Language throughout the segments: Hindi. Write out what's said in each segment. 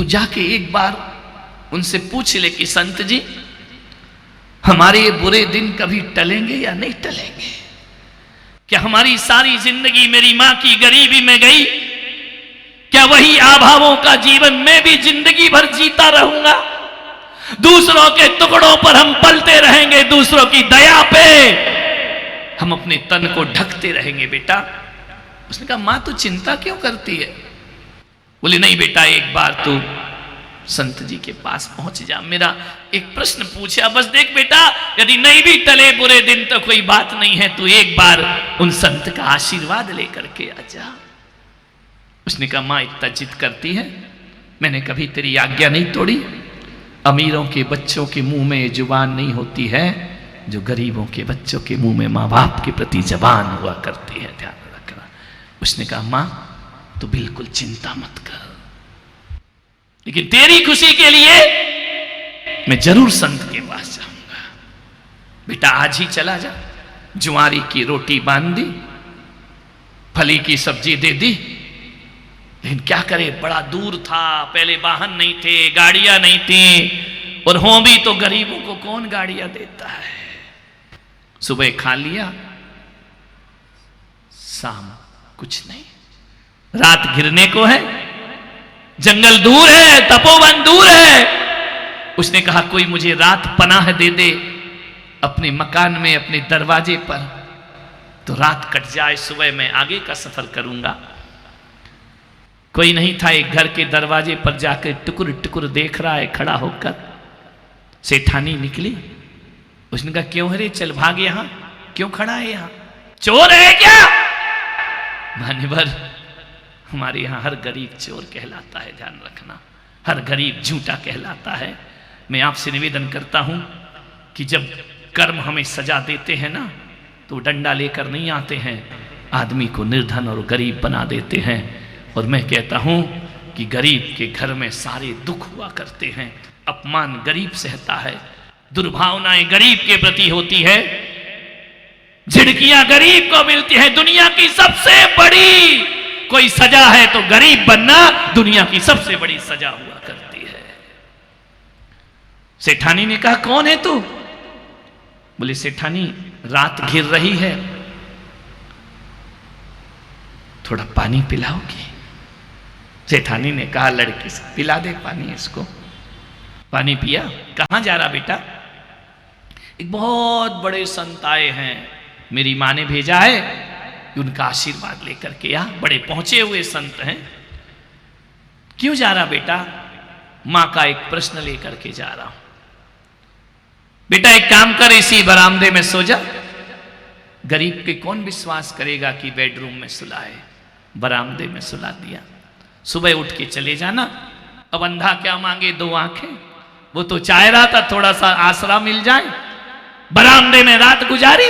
जाके एक बार उनसे पूछ ले कि संत जी, हमारे ये बुरे दिन कभी टलेंगे या नहीं टलेंगे? क्या हमारी सारी जिंदगी मेरी मां की गरीबी में गई? क्या वही अभावों का जीवन मैं भी जिंदगी भर जीता रहूंगा? दूसरों के टुकड़ों पर हम पलते रहेंगे, दूसरों की दया पे हम अपने तन को ढकते रहेंगे बेटा। उसने कहा मां तू चिंता क्यों करती है? बोले नहीं बेटा, एक बार तू संत जी के पास पहुंच जा, मेरा एक प्रश्न पूछा बस। देख बेटा, यदि नहीं भी टले बुरे दिन तो कोई बात नहीं है, तू एक बार उन संत का आशीर्वाद लेकर के आ जा। उसने कहा मां इतना जिद करती है, मैंने कभी तेरी आज्ञा नहीं तोड़ी। अमीरों के बच्चों के मुंह में जुबान नहीं होती है जो गरीबों के बच्चों के मुंह में माँ बाप के प्रति जबान हुआ करती है, ध्यान रखना। उसने कहा मां तू बिल्कुल चिंता मत कर, लेकिन तेरी खुशी के लिए मैं जरूर संत के पास जाऊंगा। बेटा आज ही चला जा। ज्वारी की रोटी बांध दी, फली की सब्जी दे दी, लेकिन क्या करे, बड़ा दूर था, पहले वाहन नहीं थे, गाड़ियां नहीं थी, और हों भी तो गरीबों को कौन गाड़ियां देता है। सुबह खा लिया, शाम कुछ नहीं, रात घिरने को है, जंगल दूर है, तपोवन दूर है। उसने कहा कोई मुझे रात पनाह दे दे अपने मकान में, अपने दरवाजे पर, तो रात कट जाए, सुबह मैं आगे का सफर करूंगा। कोई नहीं था, एक घर के दरवाजे पर जाकर टुकुर टुकुर देख रहा है खड़ा होकर। सेठानी निकली, उसने कहा क्यों हरे, चल भाग, यहां क्यों खड़ा है, यहां चोर है क्या? मान्यवर, हमारे यहां हर गरीब चोर कहलाता है, ध्यान रखना, हर गरीब झूठा कहलाता है। मैं आपसे निवेदन करता हूं कि जब कर्म हमें सजा देते हैं ना, तो डंडा लेकर नहीं आते हैं, आदमी को निर्धन और गरीब बना देते हैं। और मैं कहता हूं कि गरीब के घर में सारे दुख हुआ करते हैं, अपमान गरीब सहता है, दुर्भावनाएं गरीब के प्रति होती है, झिड़कियां गरीब को मिलती है। दुनिया की सबसे बड़ी कोई सजा है तो गरीब बनना दुनिया की सबसे बड़ी सजा हुआ करती है। सेठानी ने कहा कौन है तू? बोले सेठानी रात घिर रही है, थोड़ा पानी पिलाओगी? सेठानी ने कहा लड़की से पिला दे पानी इसको। पानी पिया। कहां जा रहा बेटा? एक बहुत बड़े संत आए हैं, मेरी मां ने भेजा है, उनका आशीर्वाद लेकर के आ, बड़े पहुंचे हुए संत हैं। क्यों जा रहा बेटा? मां का एक प्रश्न लेकर के जा रहा हूं। बेटा एक काम कर, इसी बरामदे में सो जा। गरीब के कौन विश्वास करेगा कि बेडरूम में सुलाए? बरामदे में सुला दिया। सुबह उठ के चले जाना। अब अंधा क्या मांगे, दो आंखें, वो तो चाह रहा था थोड़ा सा आसरा मिल जाए। बरामदे में रात गुजारी,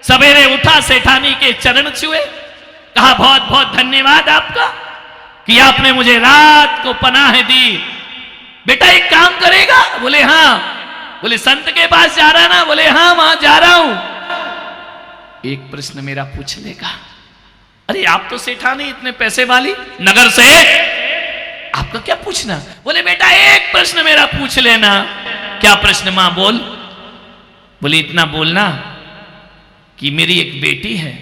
सवेरे उठा, सेठानी के चरण छुए, कहा बहुत बहुत धन्यवाद आपका कि आपने मुझे रात को पनाह दी। बेटा एक काम करेगा? बोले हाँ। बोले संत के पास जा रहा ना? बोले हाँ वहां जा रहा हूं। एक प्रश्न मेरा पूछ लेगा? अरे आप तो सेठानी, इतने पैसे वाली, नगर से, आपका क्या पूछना? बोले बेटा एक प्रश्न मेरा पूछ लेना। क्या प्रश्न मां? बोल। बोले इतना बोलना कि मेरी एक बेटी है,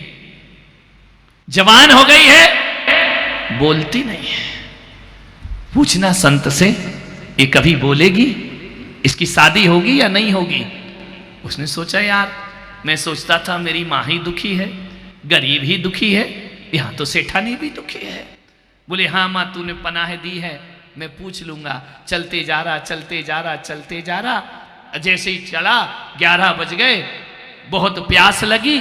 जवान हो गई है, बोलती नहीं है। पूछना संत से ये कभी बोलेगी, इसकी शादी होगी या नहीं होगी? उसने सोचा यार, मैं सोचता था मेरी मां ही दुखी है, गरीब ही दुखी है, यहां तो सेठानी भी दुखी है। बोले हाँ मां तूने पनाह दी है, मैं पूछ लूंगा। चलते जा रहा, चलते जा रहा, चलते जा रहा। जैसे ही चला 11 बज गए, बहुत प्यास लगी।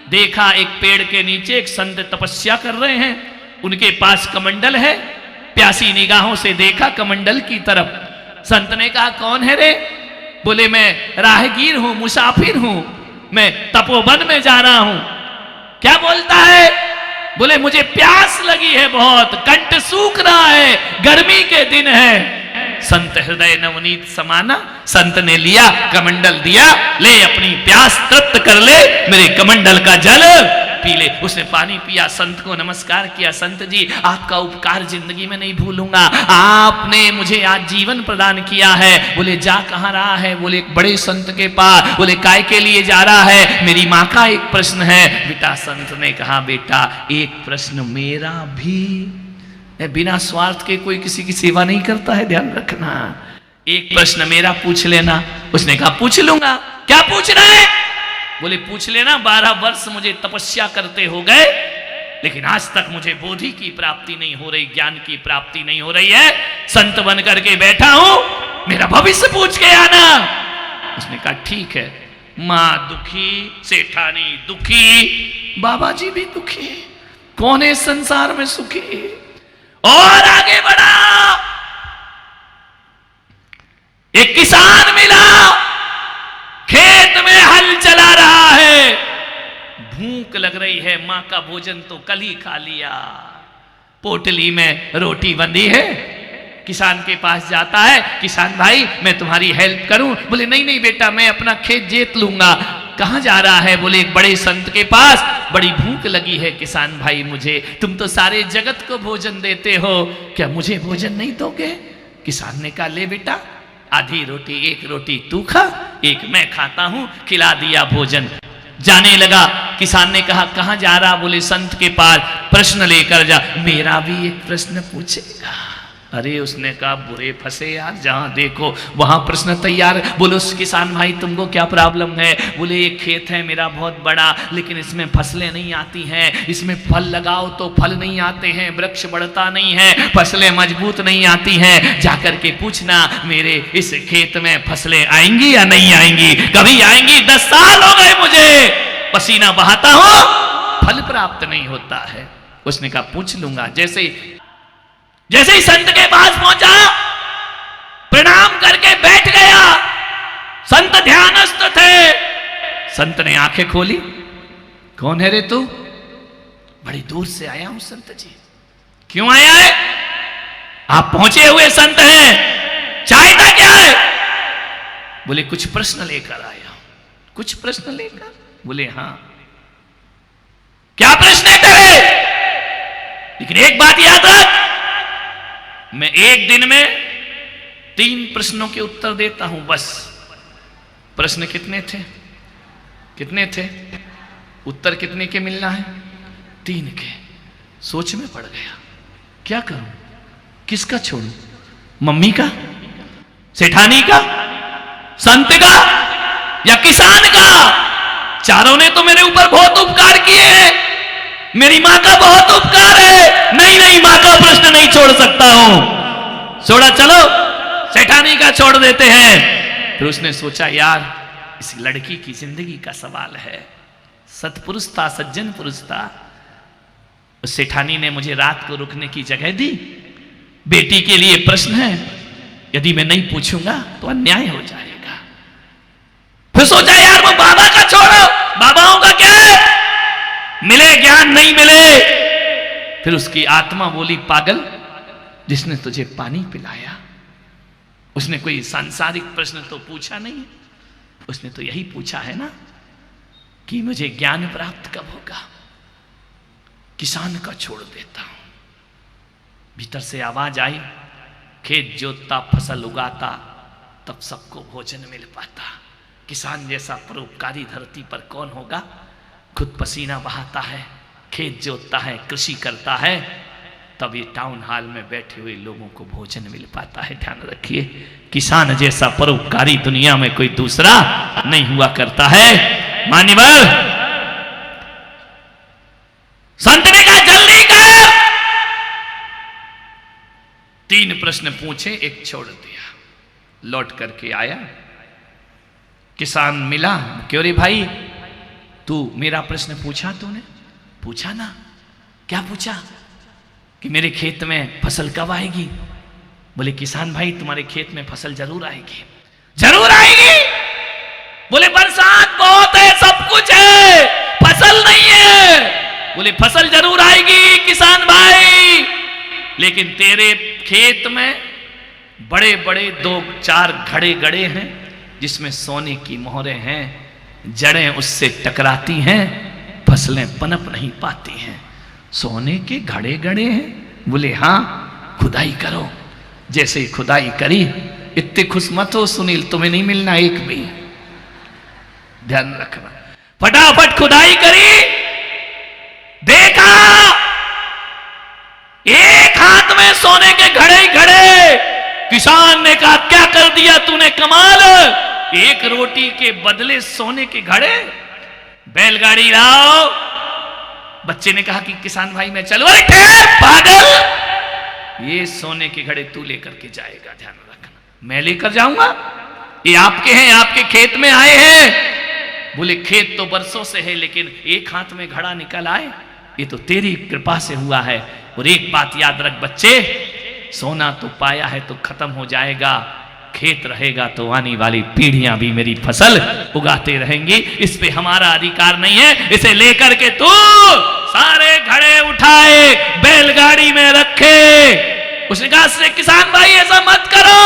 देखा एक पेड़ के नीचे एक संत तपस्या कर रहे हैं, उनके पास कमंडल है। प्यासी निगाहों से देखा कमंडल की तरफ। संत ने कहा कौन है रे? बोले मैं राहगीर हूं, मुसाफिर हूं, मैं तपोवन में जा रहा हूं। क्या बोलता है? बोले मुझे प्यास लगी है बहुत, कंठ सूख रहा है, गर्मी के दिन है। संत हृदय नवनीत समाना, संत ने लिया कमंडल दिया, ले अपनी प्यास तृप्त कर ले, मेरे कमंडल का जल पी ले। उसने पानी पिया, संत को नमस्कार किया, संत जी आपका उपकार जिंदगी में नहीं भूलूंगा, आपने मुझे आज जीवन प्रदान किया है। बोले जा कहां रहा है? बोले एक बड़े संत के पास। बोले काय के लिए जा रहा है? मेरी माँ का एक प्रश्न है। बेटा संत ने कहा बेटा एक प्रश्न मेरा भी। बिना स्वार्थ के कोई किसी की सेवा नहीं करता है, ध्यान रखना। एक प्रश्न मेरा पूछ लेना। उसने कहा पूछ लूंगा। क्या पूछना है? बोले पूछ लेना। 12 वर्ष मुझे तपस्या करते हो गए, लेकिन आज तक मुझे बोधि की प्राप्ति नहीं हो रही, ज्ञान की प्राप्ति नहीं हो रही है। संत बन करके बैठा हूं, मेरा भविष्य पूछ के आना। उसने कहा ठीक है। मां दुखी, सेठानी दुखी, बाबा जी भी दुखी, कौन है संसार में सुखी? और आगे बढ़ा। एक किसान मिला, खेत में हल चला रहा है, भूख लग रही है, मां का भोजन तो कल ही खा लिया, पोटली में रोटी बंधी है। किसान के पास जाता है, किसान भाई मैं तुम्हारी हेल्प करूं? बोले नहीं नहीं बेटा मैं अपना खेत जोत लूंगा। कहां जा रहा है? बोले एक बड़े संत के पास, बड़ी भूख लगी है किसान भाई मुझे, तुम तो सारे जगत को भोजन देते हो, क्या मुझे भोजन नहीं दोगे? किसान ने कहा ले बेटा आधी रोटी, एक रोटी तू खा, एक मैं खाता हूं, खिला दिया भोजन। जाने लगा। किसान ने कहा कहां जा रहा? बोले संत के पास, प्रश्न लेकर जा। मेरा भी एक प्रश्न पूछेगा? अरे उसने कहा बुरे फंसे यार, जहां देखो वहां प्रश्न तैयार। बोलो किसान भाई तुमको क्या प्रॉब्लम है? बोले ये खेत है मेरा बहुत बड़ा, लेकिन इसमें फसलें नहीं आती हैं, इसमें फल लगाओ तो फल नहीं आते हैं, वृक्ष बढ़ता नहीं है, फसलें मजबूत नहीं आती हैं। जाकर के पूछना मेरे इस खेत में फसलें आएंगी या नहीं आएंगी? कभी आएंगी, 10 साल हो गए मुझे पसीना बहाता हूं, फल प्राप्त नहीं होता है। उसने कहा पूछ लूंगा। जैसे ही संत के पास पहुंचा, प्रणाम करके बैठ गया। संत ध्यानस्थ थे। संत ने आंखें खोली, कौन है रे तू? बड़ी दूर से आया हूं संत जी। क्यों आया है? आप पहुंचे हुए संत हैं, चाहता क्या है? बोले कुछ प्रश्न लेकर आया हूं। कुछ प्रश्न लेकर? बोले हां। क्या प्रश्न है तेरे? लेकिन एक बात याद रख, मैं एक दिन में 3 प्रश्नों के उत्तर देता हूं बस। प्रश्न कितने थे? कितने थे? उत्तर कितने के मिलना है? 3 के। सोच में पड़ गया, क्या करूं? किसका छोड़ूं? मम्मी का, सेठानी का, संत का या किसान का? चारों ने तो मेरे ऊपर बहुत उपकार किए हैं, मेरी मां का बहुत उपकार है। नहीं नहीं, मां का प्रश्न नहीं छोड़ सकता हूं। छोड़ा, चलो सेठानी का छोड़ देते हैं। फिर उसने सोचा यार इस लड़की की जिंदगी का सवाल है, सत्पुरुष था, सज्जन पुरुष था। उस सेठानी ने मुझे रात को रुकने की जगह दी। बेटी के लिए प्रश्न है, यदि मैं नहीं पूछूंगा तो अन्याय हो जाएगा। फिर सोचा यार वो बाबा का छोड़ो, बाबाओं का क्या है, मिले ज्ञान नहीं मिले। फिर उसकी आत्मा बोली पागल, जिसने तुझे पानी पिलाया उसने कोई सांसारिक प्रश्न तो पूछा नहीं, उसने तो यही पूछा है ना कि मुझे ज्ञान प्राप्त कब होगा। किसान का छोड़ देता हूं। भीतर से आवाज आई, खेत जोतता फसल उगाता तब सबको भोजन मिल पाता। किसान जैसा परोपकारी धरती पर कौन होगा? खुद पसीना बहाता है, खेत जोतता है, कृषि करता है, तब ये टाउन हॉल में बैठे हुए लोगों को भोजन मिल पाता है। ध्यान रखिए, किसान जैसा परोपकारी दुनिया में कोई दूसरा नहीं हुआ करता है। मान्यवर संत ने कहा जल्दी कर। 3 प्रश्न पूछे, एक छोड़ दिया। लौट करके आया, किसान मिला, क्यों रे भाई तू मेरा प्रश्न पूछा? तूने पूछा ना। क्या पूछा? कि मेरे खेत में फसल कब आएगी? बोले किसान भाई तुम्हारे खेत में फसल जरूर आएगी। जरूर आएगी? बोले बरसात बहुत है, सब कुछ है, फसल नहीं है। बोले फसल जरूर आएगी किसान भाई, लेकिन तेरे खेत में बड़े बड़े 2-4 घड़े गड़े हैं जिसमें सोने की मोहरें हैं, जड़ें उससे टकराती हैं, फसलें पनप नहीं पाती हैं। सोने के घड़े गड़े हैं? बोले हाँ, खुदाई करो। जैसे खुदाई करी, इतने खुश मत हो सुनील, तुम्हें नहीं मिलना एक भी, ध्यान रखना। फटाफट खुदाई करी, देखा एक हाथ में सोने के घड़े ही घड़े। किसान ने कहा क्या कर दिया तूने, कमाल, एक रोटी के बदले सोने के घड़े। बैलगाड़ी लाओ। बच्चे ने कहा कि किसान भाई मैं चलूं। अरे पागल, ये सोने के घड़े तू लेकर के जाएगा, ध्यान रखना। मैं लेकर जाऊंगा? ये आपके हैं, आपके खेत में आए हैं। बोले खेत तो बरसों से है, लेकिन एक हाथ में घड़ा निकल आए, ये तो तेरी कृपा से हुआ है। और एक बात याद रख बच्चे, सोना तो पाया है तो खत्म हो जाएगा, खेत रहेगा तो आने वाली पीढ़ियां भी मेरी फसल उगाते रहेंगी। इस पे हमारा अधिकार नहीं है। इसे लेकर के तू सारे घड़े उठाए, बैलगाड़ी में रखे। उसने कहा किसान भाई ऐसा मत करो।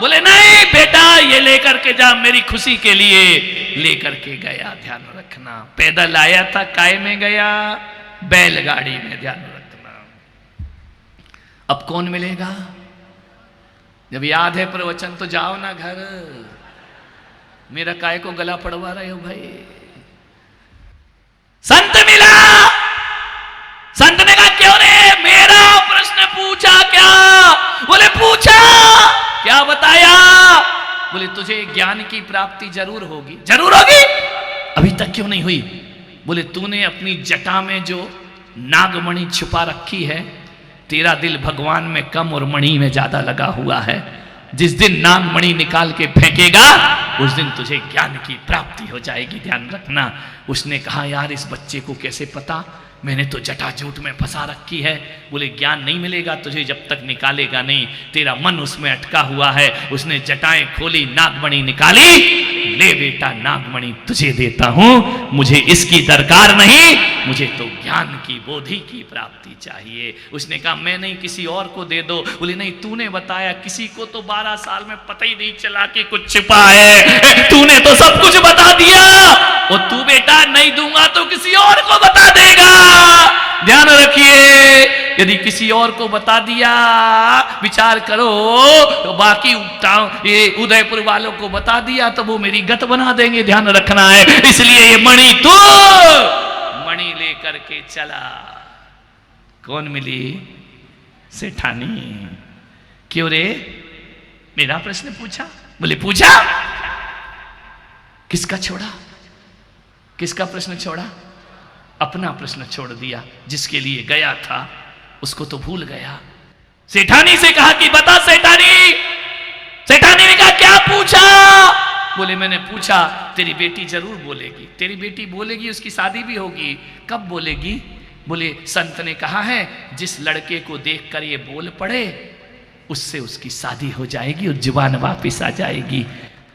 बोले नहीं बेटा, ये लेकर के जा, मेरी खुशी के लिए लेकर के गया। ध्यान रखना, पैदल आया था, काय में गया? बैलगाड़ी में, ध्यान रखना। अब कौन मिलेगा? जब याद है प्रवचन तो जाओ ना घर। मेरा काय को गला पड़वा रहे हो भाई? संत मिला। संत ने कहा क्यों रे, मेरा प्रश्न पूछा क्या? बोले पूछा। क्या बताया? बोले तुझे ज्ञान की प्राप्ति जरूर होगी। जरूर होगी? अभी तक क्यों नहीं हुई? बोले तूने अपनी जटा में जो नागमणि छुपा रखी है, तेरा दिल भगवान में कम और मणि में ज्यादा लगा हुआ है। जिस दिन नागमणि निकाल के फेंकेगा, उस दिन तुझे ज्ञान की प्राप्ति हो जाएगी, ध्यान रखना। उसने कहा यार इस बच्चे को कैसे पता, मैंने तो जटाजूट में फंसा रखी है। बोले ज्ञान नहीं मिलेगा तुझे जब तक निकालेगा नहीं, तेरा मन उसमें अटका हुआ है। उसने जटाएं खोली, नागमणि निकाली। ले बेटा नागमणि तुझे देता हूं, मुझे इसकी दरकार नहीं, मुझे तो ज्ञान की बोधि की प्राप्ति चाहिए। उसने कहा मैं नहीं, किसी और को दे दो। बोले नहीं, तूने बताया, किसी को तो 12 साल में पता ही नहीं चला कि कुछ छिपा है, तूने तो सब कुछ बता दिया। और तू बेटा नहीं दूंगा तो किसी और को बता देगा। ध्यान रखिए, यदि किसी और को बता दिया, विचार करो, तो बाकी ये उदयपुर वालों को बता दिया तो वो मेरी गत बना देंगे, ध्यान रखना है। इसलिए ये मणि तू मणि लेकर के चला। कौन मिली? सेठानी। क्यों रे, मेरा प्रश्न पूछा? बोले पूछा। किसका छोड़ा? किसका प्रश्न छोड़ा? अपना प्रश्न छोड़ दिया। जिसके लिए गया था उसको तो भूल गया। सेठानी से कहा कि बता सेठानी। सेठानी ने कहा क्या पूछा? बोले मैंने पूछा, तेरी बेटी जरूर बोलेगी। तेरी बेटी बोलेगी, उसकी शादी भी होगी। कब बोलेगी? बोले संत ने कहा है जिस लड़के को देखकर ये बोल पड़े, उससे उसकी शादी हो जाएगी और जुबान वापिस आ जाएगी।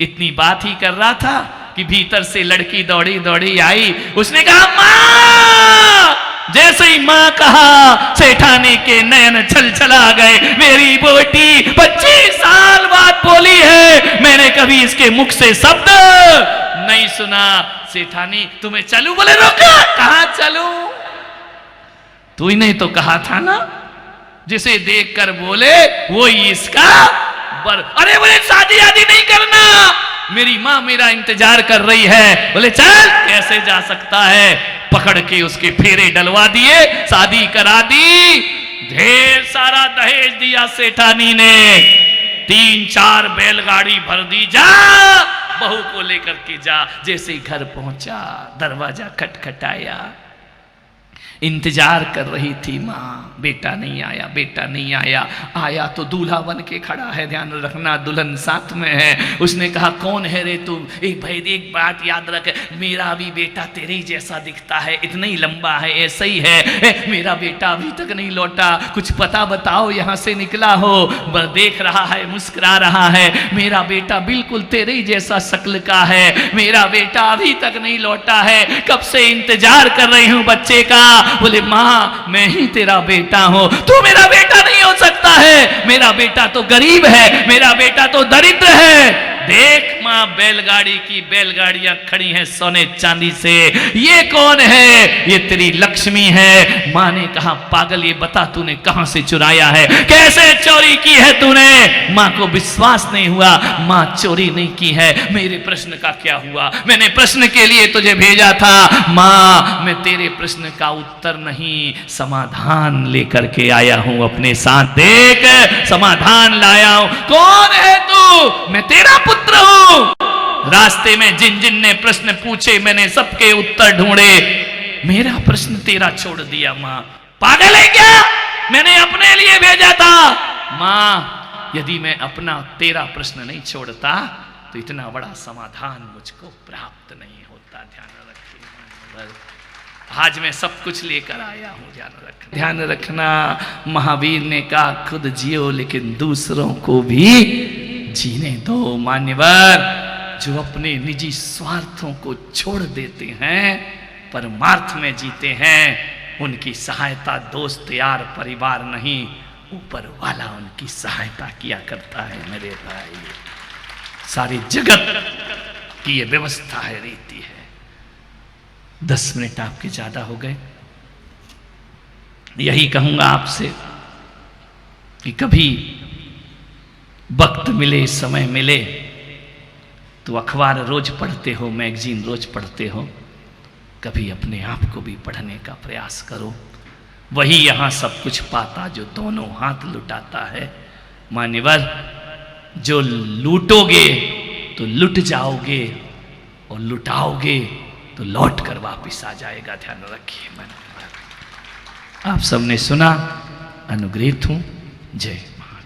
इतनी बात ही कर रहा था कि भीतर से लड़की दौड़ी दौड़ी आई। उसने कहा मां। जैसे ही मां कहा, सेठानी के नयन छल छला गए। मेरी बेटी 25 साल बाद बोली है, मैंने कभी इसके मुख से शब्द नहीं सुना। सेठानी तुम्हें चलूं? बोले रोका। कहां चलूं? तू ही नहीं तो कहा था ना, जिसे देखकर बोले वो ही इसका बर। अरे बोले शादी आदि नहीं करना, मेरी मां मेरा इंतजार कर रही है। बोले चल। कैसे जा सकता है? पकड़ के उसके फेरे डलवा दिए, शादी करा दी। ढेर सारा दहेज दिया सेठानी ने। 3-4 बैलगाड़ी भर दी। जा बहू को लेकर के जा। जैसे ही घर पहुंचा, दरवाजा खटखटाया। इंतजार कर रही थी माँ, बेटा नहीं आया, बेटा नहीं आया। आया तो दूल्हा बन के खड़ा है, ध्यान रखना, दुल्हन साथ में है। उसने कहा कौन है रे तू? एक भाई एक बात याद रख, मेरा भी बेटा तेरे ही जैसा दिखता है, इतना ही लंबा है, ऐसा ही है। मेरा बेटा अभी तक नहीं लौटा, कुछ पता बताओ, यहाँ से निकला हो। देख रहा है, मुस्कुरा रहा है। मेरा बेटा बिल्कुल तेरे ही जैसा शक्ल का है, मेरा बेटा अभी तक नहीं लौटा है, कब से इंतजार कर रही हूँ बच्चे का। बोले माँ मैं ही तेरा बेटा हूं। तू मेरा बेटा नहीं हो सकता है, मेरा बेटा तो गरीब है, मेरा बेटा तो दरिद्र है। देख माँ बैलगाड़ी की बैलगाड़ियां खड़ी हैं सोने चांदी से, ये कौन है? ये तेरी लक्ष्मी है। माँ ने कहा पागल ये बता तूने कहां से चुराया है, कैसे चोरी की है तूने? माँ को विश्वास नहीं हुआ, माँ चोरी नहीं की है। मेरे प्रश्न का क्या हुआ? मैंने प्रश्न के लिए तुझे भेजा था। माँ मैं तेरे प्रश्न का उत्तर नहीं समाधान लेकर के आया हूं अपने साथ। देख समाधान लाया हूं। कौन है तू? मैं तेरा पुत्र हूं। रास्ते में जिन जिन ने प्रश्न पूछे मैंने सबके उत्तर ढूंढे, मेरा प्रश्न तेरा छोड़ दिया। माँ पागल है क्या? मैंने अपने लिए भेजा था। माँ यदि मैं अपना तेरा प्रश्न नहीं छोड़ता तो इतना बड़ा समाधान मुझको प्राप्त नहीं होता। ध्यान रखिए, आज मैं सब कुछ लेकर आया हूं। ध्यान रखना। महावीर ने कहा खुद जियो लेकिन दूसरों को भी जीने दो। मान्यवर जो अपने निजी स्वार्थों को छोड़ देते हैं, परमार्थ में जीते हैं, उनकी सहायता दोस्त यार परिवार नहीं, ऊपर वाला उनकी सहायता किया करता है। मेरे भाई सारी जगत की ये व्यवस्था है, रीति है। 10 मिनट आपके ज्यादा हो गए। यही कहूंगा आपसे कि कभी वक्त मिले, समय मिले तो अखबार रोज पढ़ते हो, मैगजीन रोज पढ़ते हो, कभी अपने आप को भी पढ़ने का प्रयास करो। वही यहां सब कुछ पाता जो दोनों हाथ लुटाता है। मान्यवर जो लूटोगे तो लुट जाओगे और लुटाओगे तो लौट कर वापिस आ जाएगा। ध्यान रखिए। मान्यवर आप सबने सुना, अनुग्रहित हूं। जय महावीर।